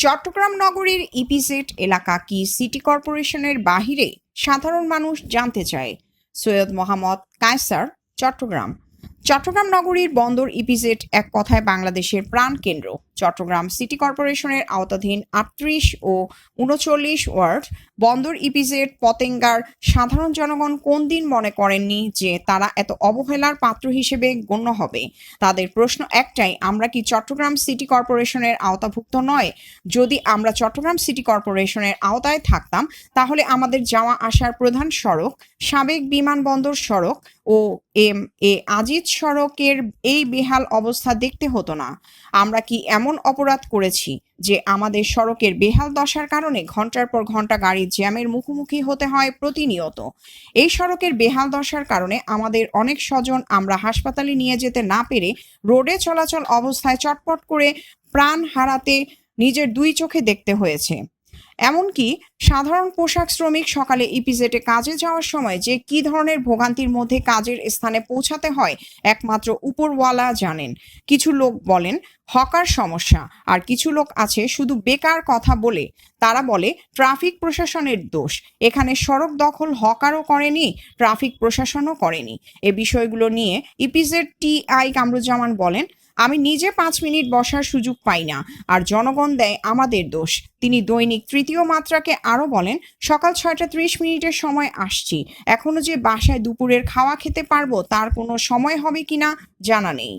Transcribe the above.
চট্টগ্রাম নগরীর ইপিজেড এলাকা কি সিটি কর্পোরেশনের বাহিরে? সাধারণ মানুষ জানতে চায়। সৈয়দ মোহাম্মদ কায়সার, চট্টগ্রাম। চট্টগ্রাম নগরীর বন্দর ইপিজেড এক কথায় বাংলাদেশের প্রাণকেন্দ্র। চট্টগ্রাম সিটি কর্পোরেশনের আওতাধীন ৩৮ ও ৩৯ ওয়ার্ড বন্দর ইপিজেড পতেঙ্গার সাধারণ জনগণ কোন দিন মনে করেননি যে তারা এত অবহেলার পাত্র হিসেবে গণ্য হবে? তাদের প্রশ্ন একটাই, আমরা কি চট্টগ্রাম সিটি কর্পোরেশনের আওতাভুক্ত নয়? যদি আমরা চট্টগ্রাম সিটি কর্পোরেশনের আওতায় থাকতাম তাহলে আমাদের যাওয়া আসার প্রধান সড়ক, সাবেক বিমানবন্দর সড়ক ও এম.এ. আজিজ সড়কের এই বেহাল অবস্থা দেখতে হতো না। আমরা কি এমন অপরাধ করেছি যে আমাদের সড়কের বেহাল দশার কারণে ঘন্টার পর ঘন্টা গাড়ির জ্যামের মুখোমুখি হতে হয় প্রতিনিয়ত? এই সড়কের বেহাল দশার কারণে আমাদের অনেক স্বজন আমরা হাসপাতালে নিয়ে যেতে না পেরে রোডে চলাচল অবস্থায় চটপট করে প্রাণ হারাতে নিজের দুই চোখে দেখতে হয়েছে। এমনকি সাধারণ পোশাক শ্রমিক সকালে ইপিজেডে কাজে যাওয়ার সময় যে কি ধরনের ভোগান্তির মধ্যে কাজের স্থানে পৌঁছাতে হয় একমাত্র উপরওয়ালা জানেন। কিছু লোক বলেন হকার সমস্যা, আর কিছু লোক আছে শুধু বেকার কথা বলে। তারা বলে ট্রাফিক প্রশাসনের দোষ। এখানে সড়ক দখল হকারও করেনি, ট্রাফিক প্রশাসনও করেনি। এ বিষয়গুলো নিয়ে ইপিজেড টিআই কামরুজ্জামান বলেন, আমি নিজে 5 মিনিট বসার সুযোগ পাই না, আর জনগণ দেয় আমাদের দোষ। তিনি দৈনিক তৃতীয় মাত্রাকে আরও বলেন, সকাল 6টা 30 মিনিটের সময় আসছি, এখনো যে বাসায় দুপুরের খাওয়া খেতে পারবো তার কোনো সময় হবে কিনা জানা নেই।